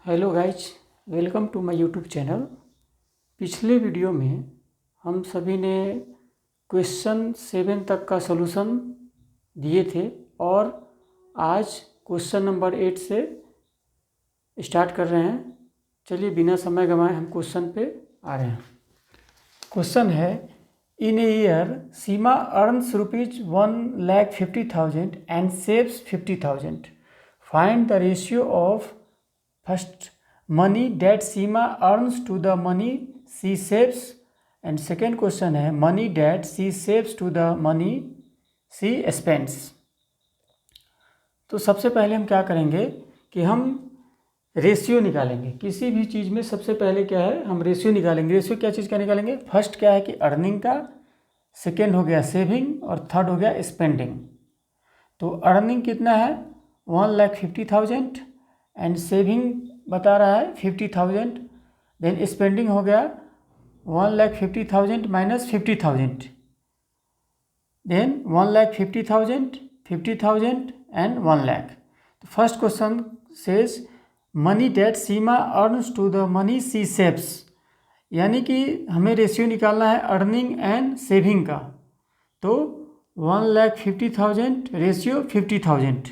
Hello guys, welcome to my YouTube channel. पिछले video में हम सभी ने क्वेश्चन 7 तक का सॉल्यूशन दिए थे और आज क्वेश्चन नंबर 8 से स्टार्ट कर रहे हैं। चलिए बिना समय गंवाए हम क्वेश्चन पे आ रहे हैं। क्वेश्चन है, in a year Seema earns ₹1,50,000 and saves 50,000. Find the ratio of first money that Seema earns to the money she saves, and second question है money that she saves to the money she spends। तो सबसे पहले हम क्या करेंगे कि हम ratio निकालेंगे। किसी भी चीज़ में सबसे पहले क्या है, हम रेशियो निकालेंगे। रेशियो क्या चीज़ का निकालेंगे? फर्स्ट क्या है कि अर्निंग का, सेकेंड हो गया सेविंग और थर्ड हो गया स्पेंडिंग। तो अर्निंग कितना है? 1,50,000 एंड सेविंग बता रहा है 50,000। देन स्पेंडिंग हो गया 1,50,000 माइनस 50,000, देन 1,50,000, 50,000 एंड 1,00,000। तो first question says money that Seema earns to the money she saves, यानी कि हमें रेशियो निकालना है अर्निंग एंड सेविंग का। तो 1,50,000 रेशियो 50,000,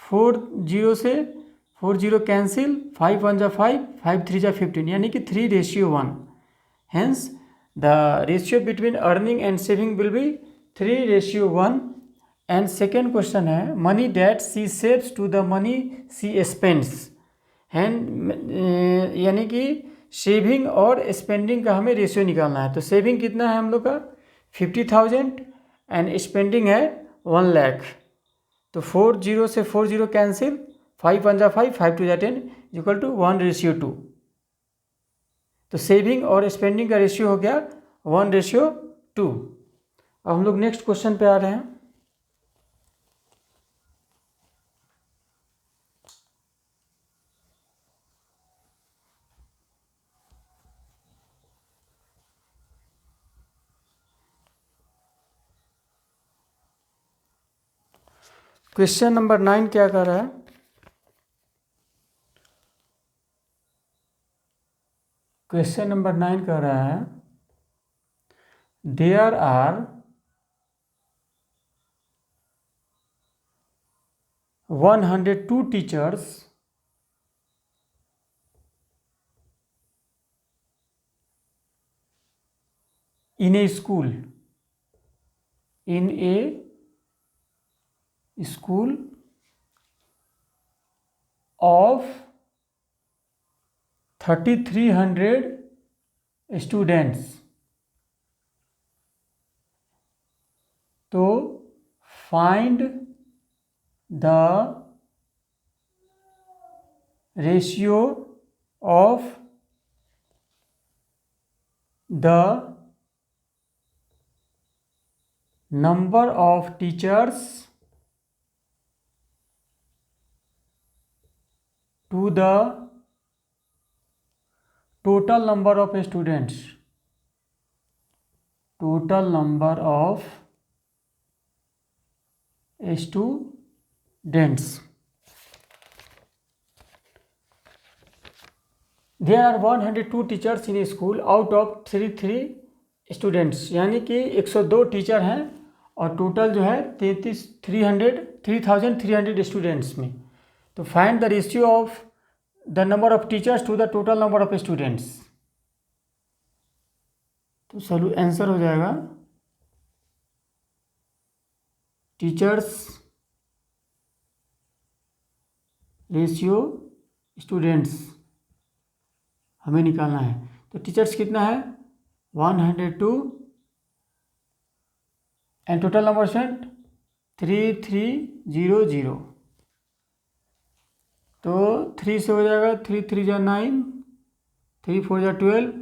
40 से 40 कैंसिल, 5 1 जा 5, 5 3 जा 15, यानी कि 3:1। Hence the ratio between earning and saving will be 3:1। And second question है money that she saves to the money she spends, यानी कि सेविंग और स्पेंडिंग का हमें रेशियो निकालना है। तो सेविंग कितना है हम लोग का? 50,000 एंड स्पेंडिंग है 1,00,000। तो 40 से 40 कैंसिल, 5 1 जा 5, 5 2 जा 10, इक्वल टू 1:2। तो सेविंग और स्पेंडिंग का रेशियो हो गया 1:2। अब हम लोग नेक्स्ट क्वेश्चन पे आ रहे हैं। क्वेश्चन नंबर 9 क्या कर रहा है? क्वेश्चन नंबर 9 कह रहा है there are 102 teachers in a school, of 3,300 students। तो find the ratio of the number of teachers to the total number of students, total number of students। There are 102 teachers in a school out of 33 students, यानी कि 102 teacher हैं और total जो है 3,300 students में। तो find the ratio of the number of teachers to the total number of students. तो answer हो जाएगा टीचर्स रेशियो स्टूडेंट्स हमें निकालना है। तो टीचर्स कितना है? 102 एंड टोटल नंबर स्टूडेंट 3,300। तो 3 से हो जाएगा 3 3 जा 9, 3 4 जा 12,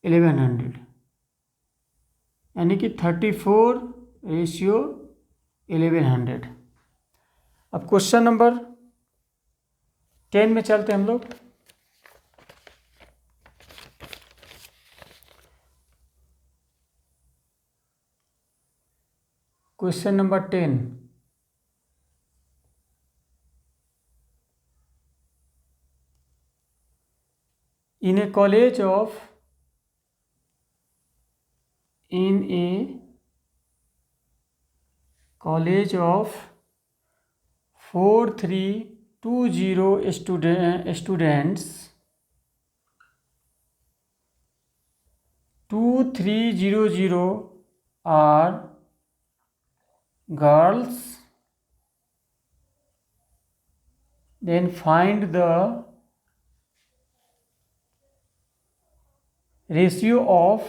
1100, यानी कि 34:1100। अब क्वेश्चन नंबर 10 में चलते हैं हम लोग। Question number 10, in a college of 4320 students, 2300 are girls, then find the ratio of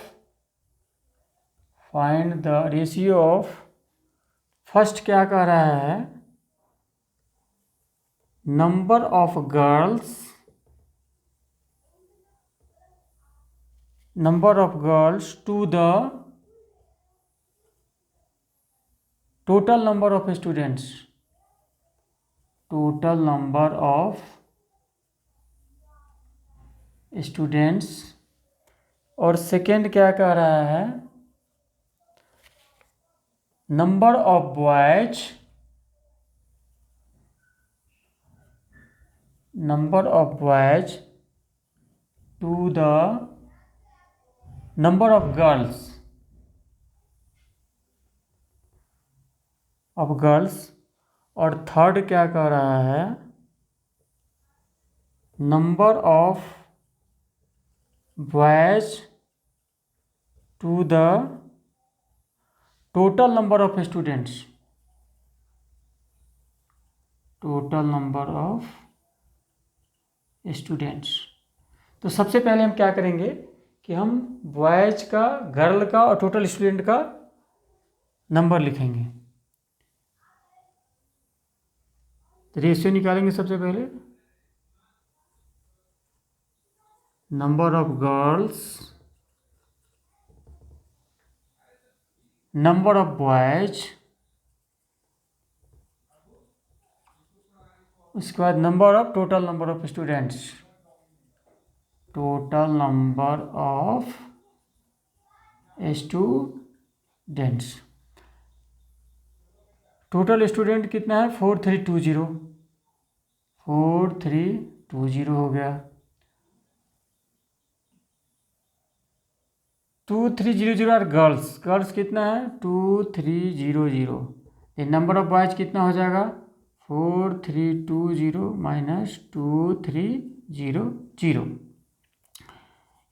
first क्या कह रहा है, number of girls to the total number of students, और सेकेंड क्या कह रहा है, number of boys to the number of girls और थर्ड क्या कह रहा है, number of boys to the total number of students, तो सबसे पहले हम क्या करेंगे कि हम बॉयज का, गर्ल का और टोटल स्टूडेंट का नंबर लिखेंगे। तो रेशियो निकालेंगे सबसे पहले, number of girls, number of boys, उसके बाद total number of students, total student कितना है, 4320 हो गया। 2300 आर गर्ल्स कितना है, 2300। नंबर ऑफ बॉयज कितना हो जाएगा, 4320 माइनस 2300,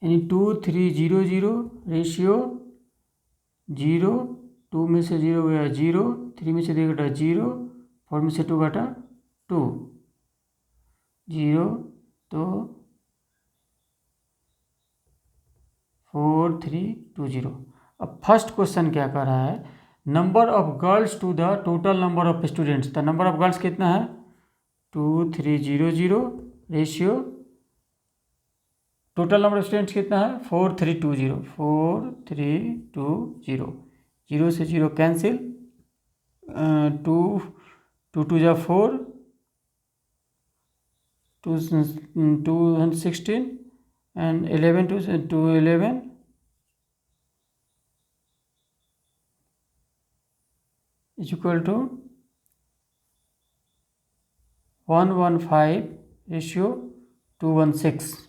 यानी 2300 रेशियो 0, 2 में से 0 गया 0, 3 में से 3 घटा 0, 4 में से 2 घटा 2, 0, तो 4320। अब फर्स्ट क्वेश्चन क्या कर रहा है, number of girls to the total number of students, तो नंबर ऑफ गर्ल्स कितना है, 2300 ratio total number of students कितना है, 4320, 0 से 0 कैंसिल, 2 2 जा 4, 2 16 and 11 to 11 is equal to 115 ratio 216।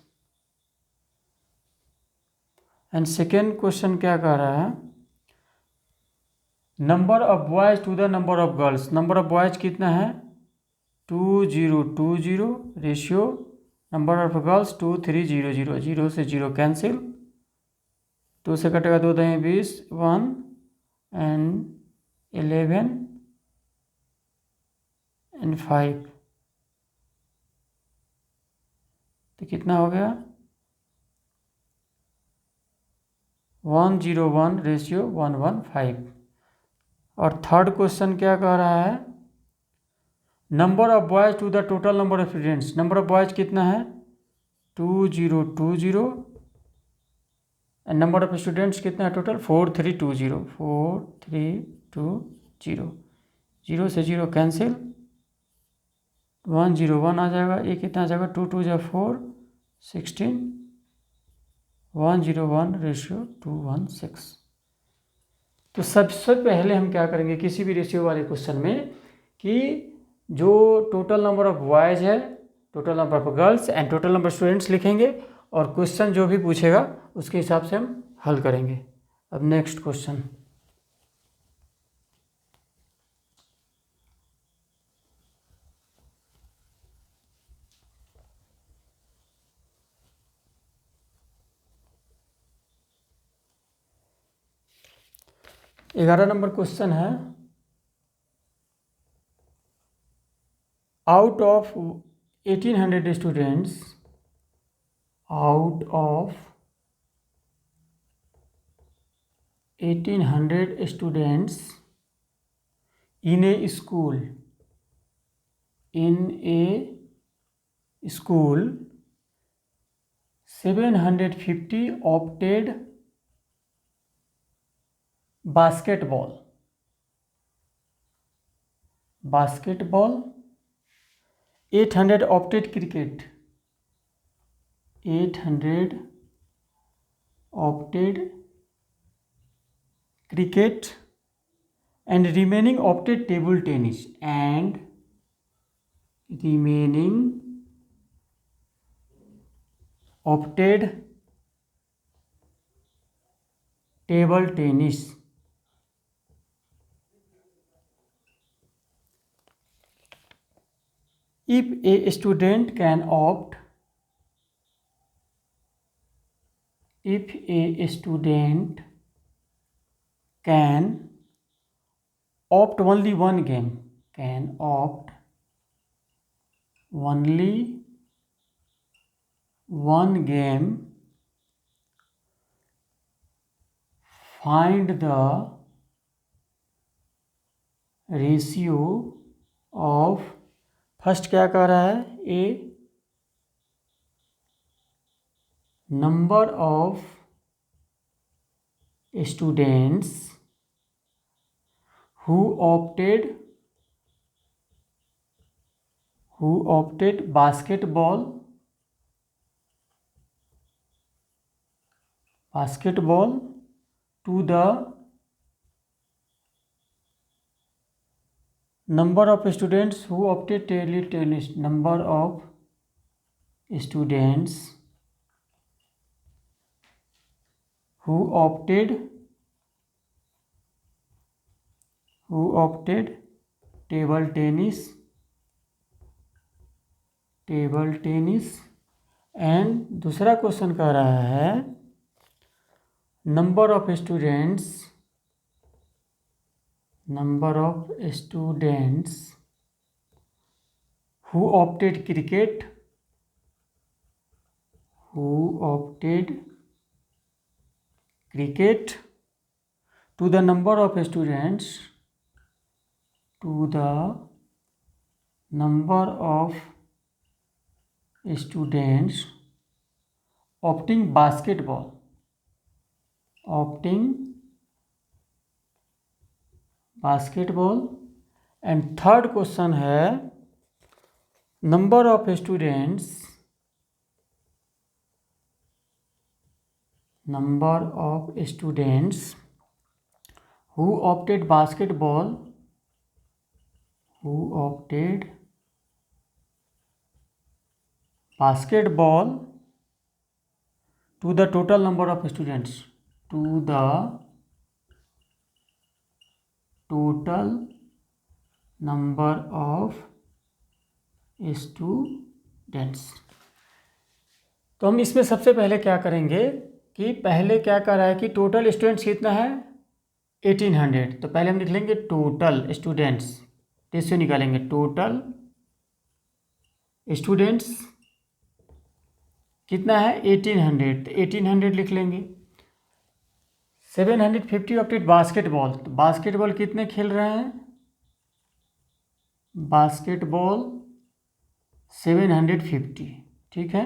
And second question क्या कह रहा है, number of boys to the number of girls, number of boys कितना है, 2020 रेशियो नंबर ऑफ गर्ल्स 2300, 0 से 0 कैंसिल, 2 से कटेगा 2 दही 20, 1 and 11 and 5, तो कितना हो गया, 101 रेशियो 115। और थर्ड क्वेश्चन क्या कह रहा है, number of boys to the total number of students, number of boys कितना है, 2020 एंड नंबर ऑफ स्टूडेंट्स कितना है टोटल, 4320, 0 से 0 कैंसिल, 101 आ जाएगा, ये कितना आ जाएगा, 2 2 जा 4, 16, 101 रेशियो 216। तो सबसे पहले हम क्या करेंगे किसी भी रेशियो वाले क्वेश्चन में, कि जो टोटल नंबर ऑफ बॉयज़ है, total number of girls and total number of students लिखेंगे, और क्वेश्चन जो भी पूछेगा उसके हिसाब से हम हल करेंगे। अब नेक्स्ट क्वेश्चन। ग्यारह नंबर क्वेश्चन है, out of 1800 students, out of 1800 students in a school, 750 opted basketball, 800 opted cricket, 800 opted cricket, and remaining opted table tennis, and remaining opted table tennis. If a student can opt, if a student can opt only one game, can opt only one game, find the ratio of, first क्या कह रहा है, a number of students who opted basketball to the number of students who opted table tennis, number of students who opted table tennis, and दूसरा question कह रहा है number of students who opted cricket, to the number of students opting basketball, and third question है number of students who opted basketball to the total number of students, तो हम इसमें सबसे पहले क्या करेंगे कि पहले क्या कर रहा है कि टोटल स्टूडेंट्स कितना है 1800, तो पहले हम लिख लेंगे टोटल स्टूडेंट्स, रेशियो निकालेंगे, टोटल स्टूडेंट्स कितना है 1800, तो 1800 लिख लेंगे। 750 ऑप्टेड बास्केटबॉल, तो बास्केटबॉल कितने खेल रहे हैं, बास्केटबॉल 750, ठीक है।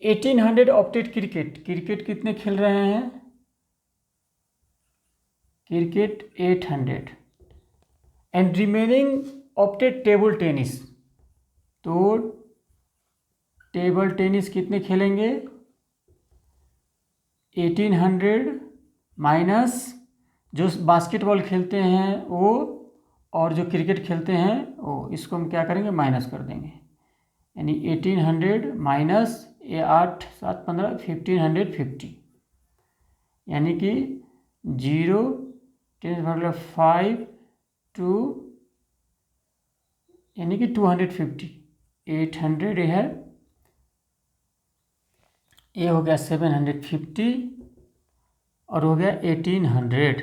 1800 ऑप्टेड क्रिकेट कितने खेल रहे हैं, cricket 800, and remaining opted table tennis, तो टेबल टेनिस कितने खेलेंगे 1800 माइनस जो बास्केटबॉल खेलते हैं वो और जो क्रिकेट खेलते हैं वो, इसको हम क्या करेंगे माइनस कर देंगे, यानी 1800 माइनस ये 8 7 15 1550, यानी कि 0 10⁵ टू यानी कि 250, 800 ये है, ये हो गया 750 और हो गया 1800।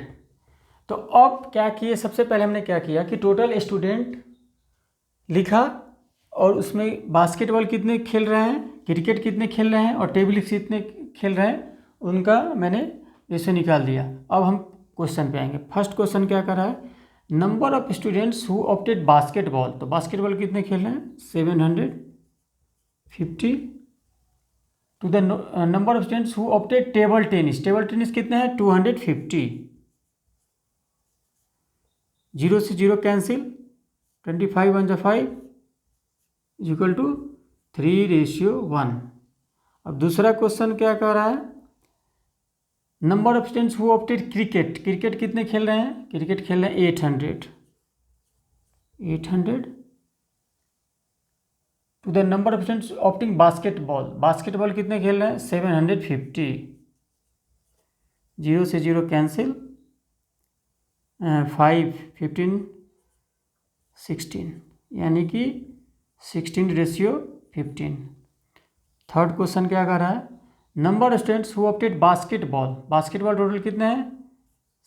तो अब क्या किए, सबसे पहले हमने क्या किया कि टोटल स्टूडेंट लिखा और उसमें बास्केटबॉल कितने खेल रहे हैं, क्रिकेट कितने खेल रहे हैं और टेबल टेनिस कितने खेल रहे हैं, उनका मैंने रेशियो निकाल दिया। अब हम क्वेश्चन पे आएंगे। फर्स्ट क्वेश्चन क्या कर रहा है, number of students who opted basketball, तो बास्केटबॉल कितने खेल रहे हैं 750 to the number of students who opted table tennis, table tennis कितने हैं 250, 0 से 0 कैंसिल, 25 1 5 इक्वल टू 3:1। अब दूसरा क्वेश्चन क्या कर रहा है, number of students who opted cricket, cricket कितने खेल रहे हैं, क्रिकेट खेल रहे हैं 800 to the number of students opting basketball, basketball कितने खेल रहे हैं 750, 0 से 0 कैंसिल, 5 15 16 यानी कि 16:15। थर्ड क्वेश्चन क्या कर रहा है, number of students who opted basketball, basketball total कितने हैं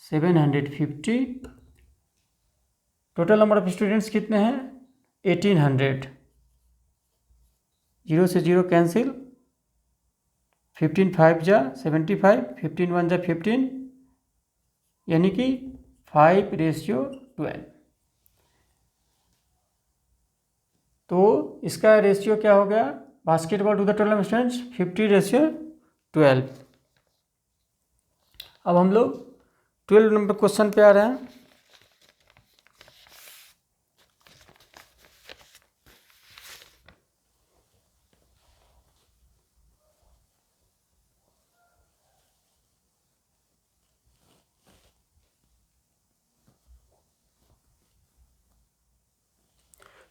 750, टोटल नंबर ऑफ स्टूडेंट्स कितने हैं 1800, 0 से 0 कैंसिल, 15 5 जा 75, 15 1 जा 15 यानी कि 5:12। तो इसका रेशियो क्या हो गया, basketball to the total students 50:12। अब हम लोग 12 नंबर क्वेश्चन पे आ रहे हैं।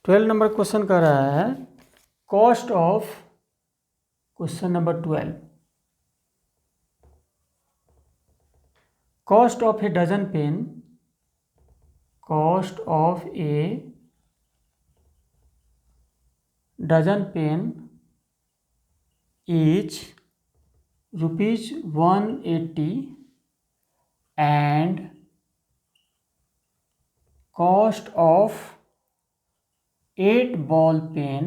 ट्वेल्व नंबर क्वेश्चन कर रहा है, cost of, question number 12, cost of a dozen pen, cost of a dozen pen is ₹180 and cost of 8 ball pen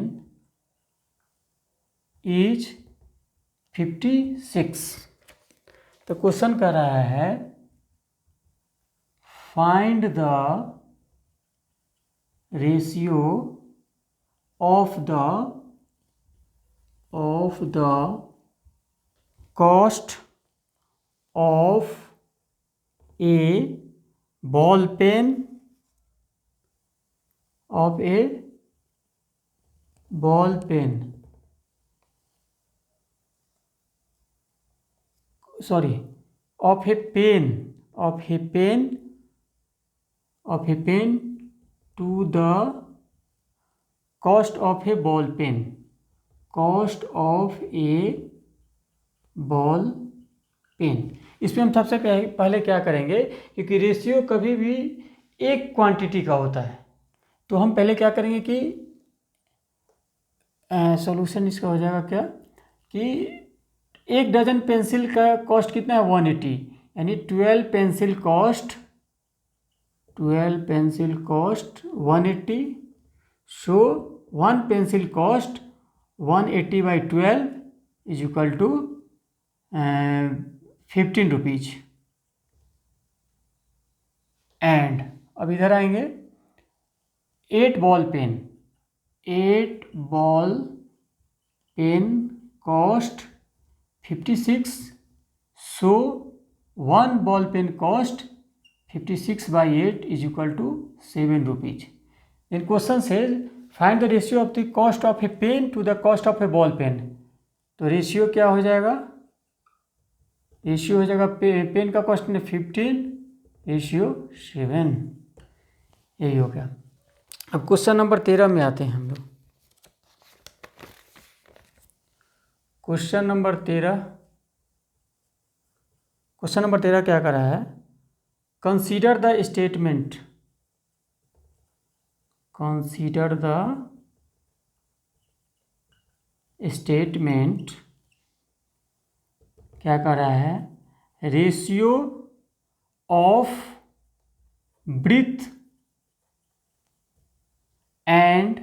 is 56। तो क्वेश्चन कर रहा है, find the ratio of the cost of a ball pen, of a ball pen, sorry, of a pen to the cost of a ball pen, cost of a ball pen। इसमें हम सबसे पहले क्या करेंगे, क्योंकि रेशियो कभी भी एक क्वांटिटी का होता है, तो हम पहले क्या करेंगे कि सॉल्यूशन इसका हो जाएगा क्या कि एक डजन पेंसिल का कॉस्ट कितना है 180, यानी 12 pencil cost 180, so 1 pencil cost 180/12 is equal to 15 rupees. And अब इधर आएंगे, 8 ball pen cost 56, so 1 ball pen cost 56/8 is equal to 7 rupees. Then question says find the ratio of the cost of a pen to the cost of a ball pen. तो रेशियो क्या हो जाएगा, ratio हो जाएगा pen का cost में 15:7, यही हो गया। अब क्वेश्चन नंबर 13 में आते हैं हम लोग। क्वेश्चन नंबर 13 क्या कर रहा है? कंसीडर द स्टेटमेंट क्या कर रहा है? Ratio of breath and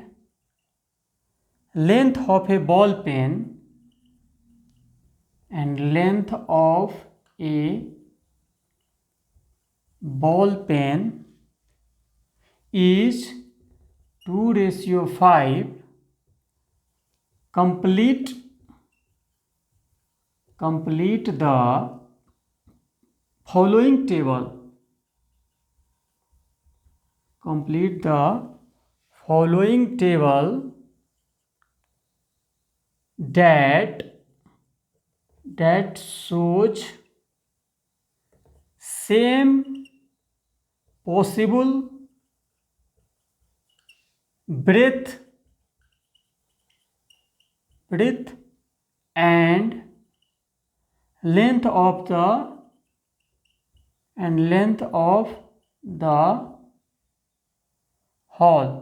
length of a ball pen is 2:5. Complete the following table. That shows same possible breadth and length of the hole.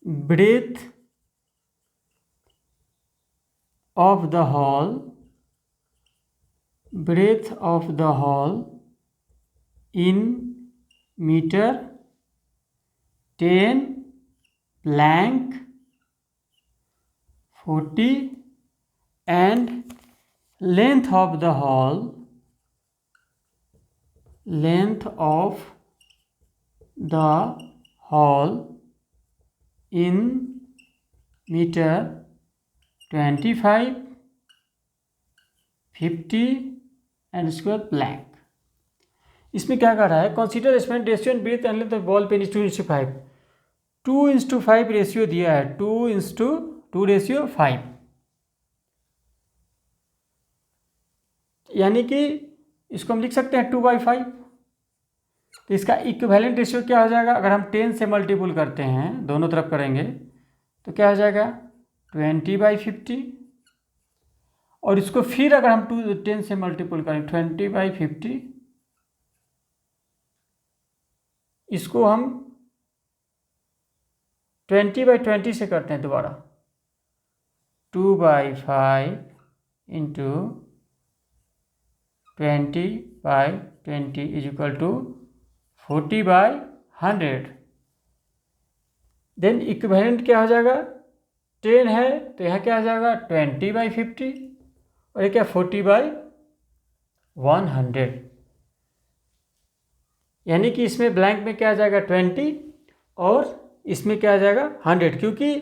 Breadth of the hole in meter, 10, blank, 40, and length of the hole in meter, 25, 50 and square blank. इसमें क्या कर रहा है? Consider spent ratio and breath and length of ball pen is 2:5. 2:5 ratio दिया है, 2:2:5, यानी कि इसको हम लिख सकते हैं 2/5. तो इसका इक्विवेलेंट रेशियो क्या हो जाएगा? अगर हम 10 से मल्टीपल करते हैं, दोनों तरफ करेंगे, तो क्या हो जाएगा? 20/50. और इसको फिर अगर हम 10 से मल्टीपल करें, 20/50, इसको हम 20/20 से करते हैं दोबारा. 2/5 into 20/20 is equal to 40/100. Then equivalent क्या हो जाएगा? 10 है तो यहाँ क्या हो जाएगा? 20/50 और ये क्या? 40/100. यानी कि इसमें ब्लैंक में क्या आ जाएगा? 20 और इसमें क्या आ जाएगा? 100, क्योंकि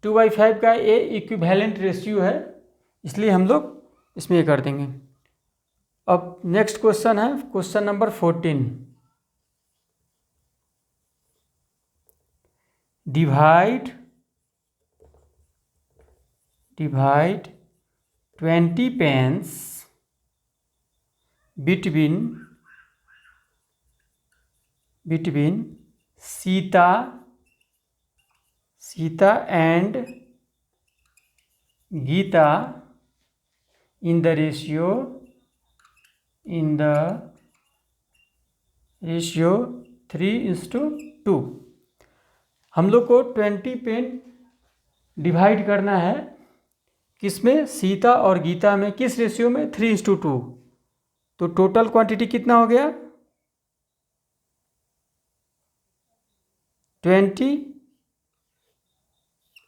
2/5 का ये इक्विवेलेंट रेशियो है, इसलिए हम लोग इसमें ये कर देंगे. अब नेक्स्ट क्वेश्चन है question number 14. Divide 20 pence between Sita and Geeta in the ratio 3:2. हम लोग को 20 पेन डिवाइड करना है, किसमें? सीता और गीता में. किस रेशियो में? 3:2. तो टोटल क्वांटिटी कितना हो गया? 20.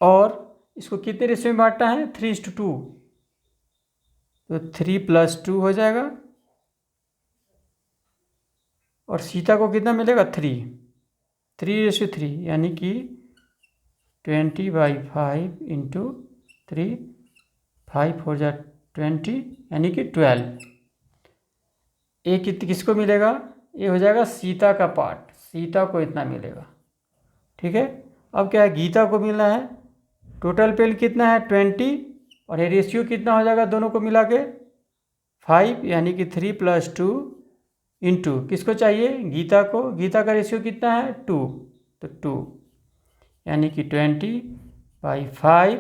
और इसको कितने रेशियो में बांटना है? 3:2. तो 3 + 2 हो जाएगा. और सीता को कितना मिलेगा? 3:3, यानी कि 20/5 इंटू 3, 5 हो जाए 20, यानी कि 12. एक किसको मिलेगा? ये हो जाएगा सीता का पार्ट, सीता को इतना मिलेगा. ठीक है. अब क्या है? गीता को मिलना है. टोटल पेन कितना है? 20. और ये रेशियो कितना हो जाएगा दोनों को मिला के? 5, यानी कि 3 + 2 इंटू किसको चाहिए? गीता को. गीता का रेशियो कितना है? 2. तो 2, यानी कि 20/5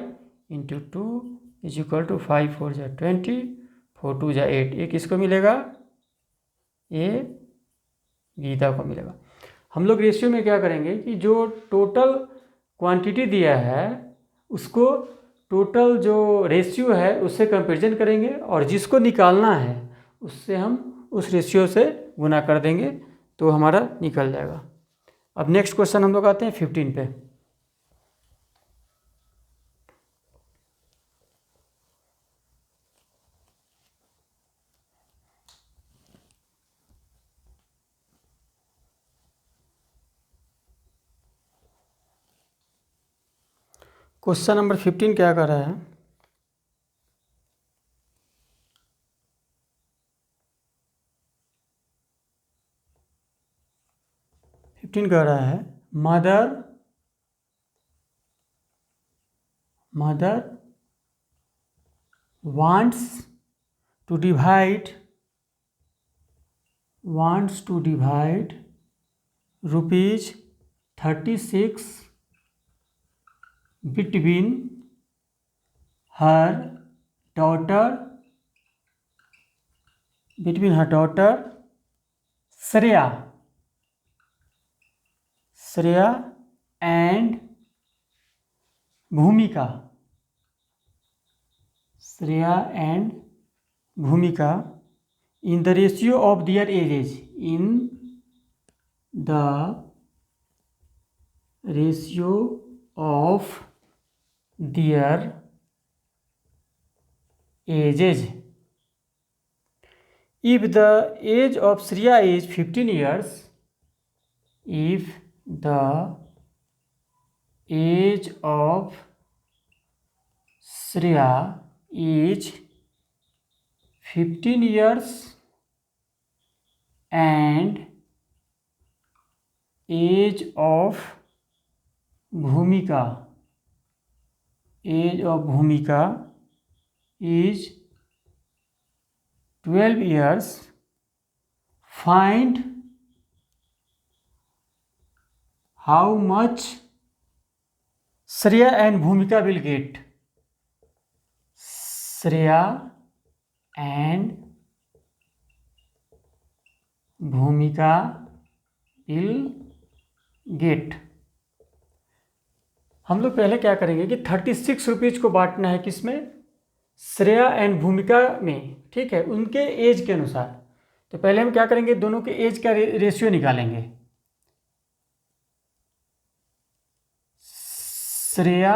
× 2 = 5 4 जा 20, 4 2 जा 8। ये किसको मिलेगा? ये गीता को मिलेगा। हम लोग रेशियो में क्या करेंगे कि जो टोटल क्वांटिटी दिया है उसको टोटल जो रेशियो है उससे कंपेरिजन करेंगे, और जिसको निकालना है उससे हम उस रेशियो से गुना कर देंगे तो हमारा निकल जाएगा। अब नेक्स्ट क्वेश्चन हम लोग आते हैं 15 पे। क्वेश्चन नंबर 15 क्या कर रहा है? कह रहा है mother wants to divide ₹36 between her daughter Shreya and Bhumika in the ratio of their ages, If the age of Shreya is 15 years, and age of Bhumika is 12 years, find how much Shreya and Bhumika will get. Shreya and Bhumika will get। हम लोग पहले क्या करेंगे कि 36 rupees को बांटना है किसमें? श्रेया एंड भूमिका में, ठीक है, उनके एज के अनुसार। तो पहले हम क्या करेंगे, दोनों के एज का रेशियो निकालेंगे। श्रेया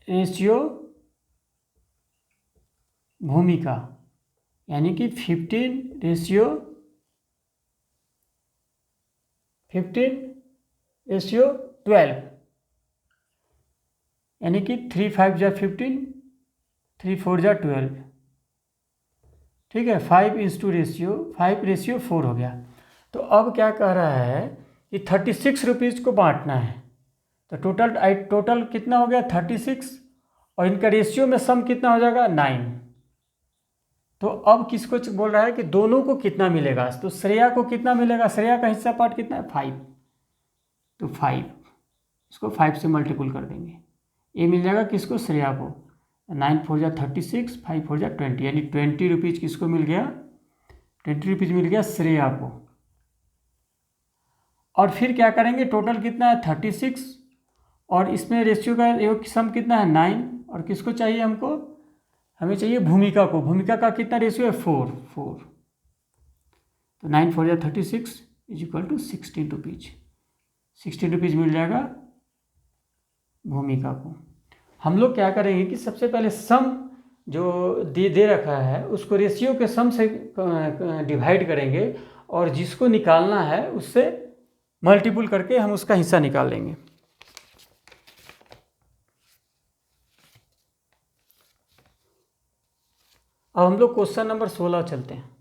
रेशियो भूमिका यानी कि 15:12 यानी कि 3 5 जा 15, 3 4 जा 12, ठीक है। 5 रेशियो 4 हो गया। तो अब क्या कह रहा है कि 36 रुपीज़ को बांटना है। तो टोटल कितना हो गया? 36, और इनका रेशियो में सम कितना हो जाएगा? 9। तो अब किसको बोल रहा है कि दोनों को कितना मिलेगा? तो श्रेया को कितना मिलेगा? श्रेया का हिस्सा पार्ट कितना है? 5। तो 5, इसको 5 से मल्टीपल कर देंगे, ये मिल जाएगा किसको? श्रेया को। 9 4 जा 36, 5 4 जा 20, यानी 20 रुपीज़ किसको मिल गया? 20 रुपीज़ मिल गया श्रेया को। और फिर क्या करेंगे, टोटल कितना है? 36, और इसमें रेशियो का योग सम कितना है? 9। और किसको चाहिए हमको? हमें चाहिए भूमिका को। भूमिका का कितना रेशियो है? 4। तो 9 4 जा 36 = 16 रुपीज़। 16 रुपीज़ मिल जाएगा भूमिका को। हम लोग क्या करेंगे कि सबसे पहले सम जो दे रखा है उसको रेशियो के सम से डिवाइड करेंगे, और जिसको निकालना है उससे मल्टीपल करके हम उसका हिस्सा निकाल लेंगे। अब हम लोग क्वेश्चन नंबर 16 चलते हैं।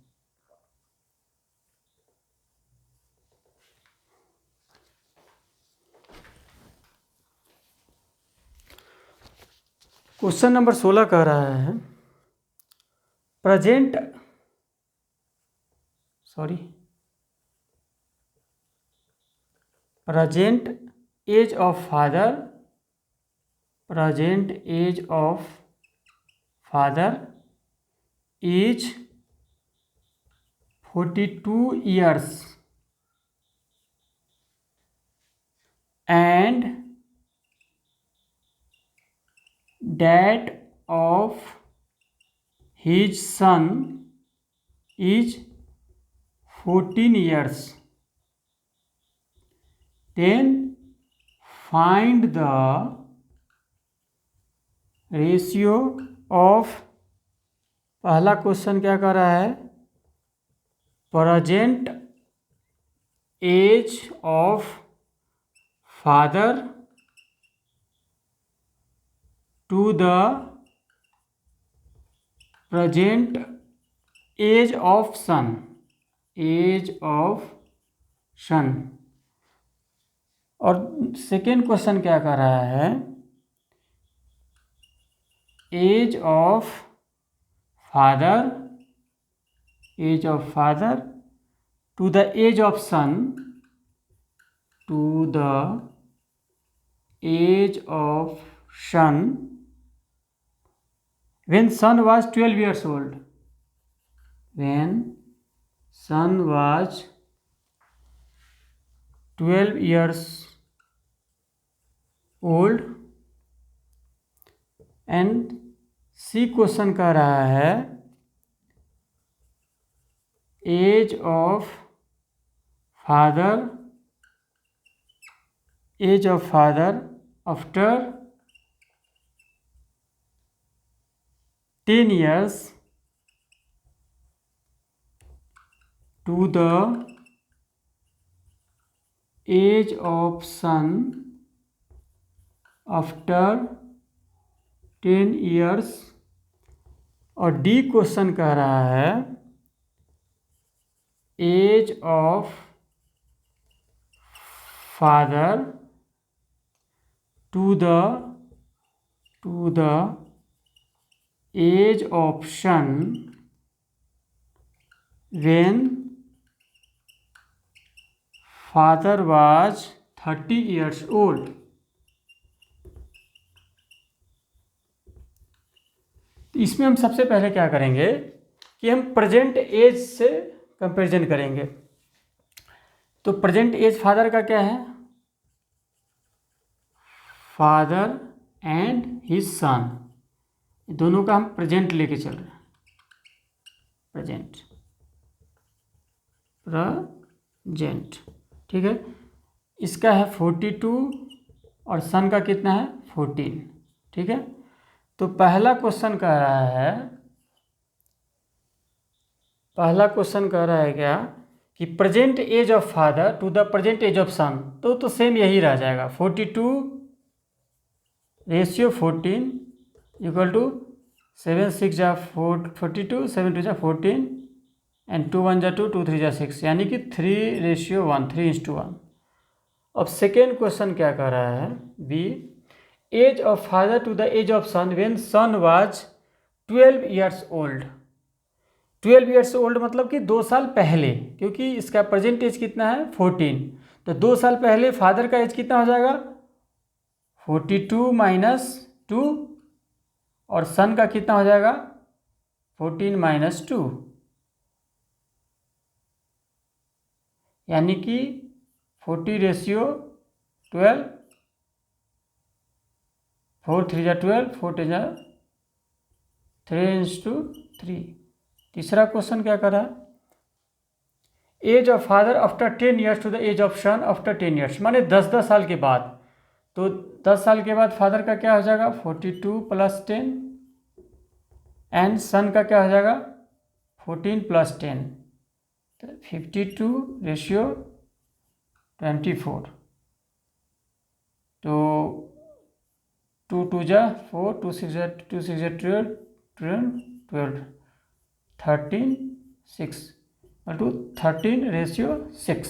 क्वेश्चन नंबर 16 कह रहा है present age of father, present age of father is 42 years and that of his son is 14 years. Then find the ratio of, पहला क्वेश्चन क्या कर रहा है, present age of father to the present age of son, age of son. और second question क्या कर रहा है, age of father, age of father to the age of son, to the age of son when son was 12 years old, when son was 12 years old। And C question कर रहा है age of father, age of father after 10 years to the age of son after 10 years। और D question कह रहा है age of father to the age of son when father was 30 years old। तो इसमें हम सबसे पहले क्या करेंगे कि हम प्रेजेंट एज से कंपैरिजन करेंगे। तो प्रेजेंट एज फादर का क्या है, फादर एंड हिज सन, दोनों का हम प्रेजेंट लेके चल रहे हैं, प्रेजेंट, ठीक है। इसका है 42 और सन का कितना है 14, ठीक है। तो पहला क्वेश्चन कह रहा है, पहला क्वेश्चन कह रहा है क्या कि present age of father to the present age of son, तो सेम यही रह जाएगा 42 रेशियो 14 इक्वल टू 7 6 जा 42, 7 2 जा 14 एंड 2 1 जा 2, 2 3 जा 6, यानी कि 3:1, 3:1। अब सेकेंड क्वेश्चन क्या कर रहा है, B age of father to the age of son when son was 12 years old. 12 years old मतलब कि 2 साल पहले, क्योंकि इसका प्रेजेंट एज कितना है 14, तो 2 साल पहले फादर का एज कितना हो जाएगा 42 माइनस 2 और सन का कितना हो जाएगा 14 माइनस 2, यानी कि 40 रेशियो 12, 4 3 जा 12, 4 10 जा 3:3। तीसरा क्वेश्चन क्या कर रहा है, age of father after 10 years to the age of son after 10 years, माने 10-10 साल के बाद। तो 10 साल के बाद फादर का क्या हो जाएगा 42 + 10 एंड सन का क्या हो जाएगा 14 + 10, तो 52 रेशियो 24। तो 2 2 जा 4, 2 6 जा 12, 12 13 6 टू 13 रेशियो 6।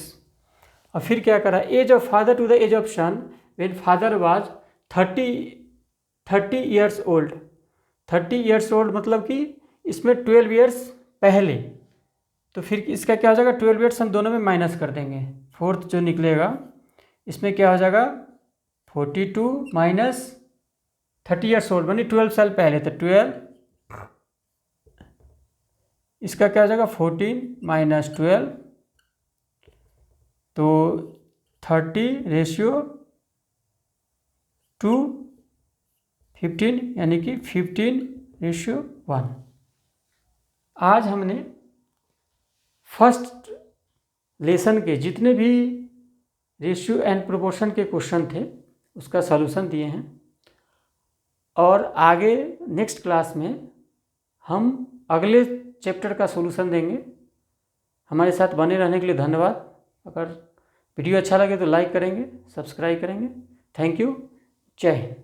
और फिर क्या करा, age of father to the age of son when father was 30 years old. 30 years old मतलब कि इसमें 12 years पहले, तो फिर इसका क्या हो जाएगा 12 years हम दोनों में माइनस कर देंगे, फोर्थ जो निकलेगा इसमें क्या हो जाएगा 42 माइनस 30 ईयर्स ओल्ड यानी 12 साल पहले, तो 12, इसका क्या हो जाएगा 14 माइनस 12, तो 30:15 यानी कि 15:1। आज हमने फर्स्ट लेसन के जितने भी रेशियो एंड प्रोपोर्शन के क्वेश्चन थे उसका सॉल्यूशन दिए हैं, और आगे नेक्स्ट क्लास में हम अगले चैप्टर का सॉल्यूशन देंगे। हमारे साथ बने रहने के लिए धन्यवाद। अगर वीडियो अच्छा लगे तो लाइक करेंगे, सब्सक्राइब करेंगे। Thank you. जय हिंद।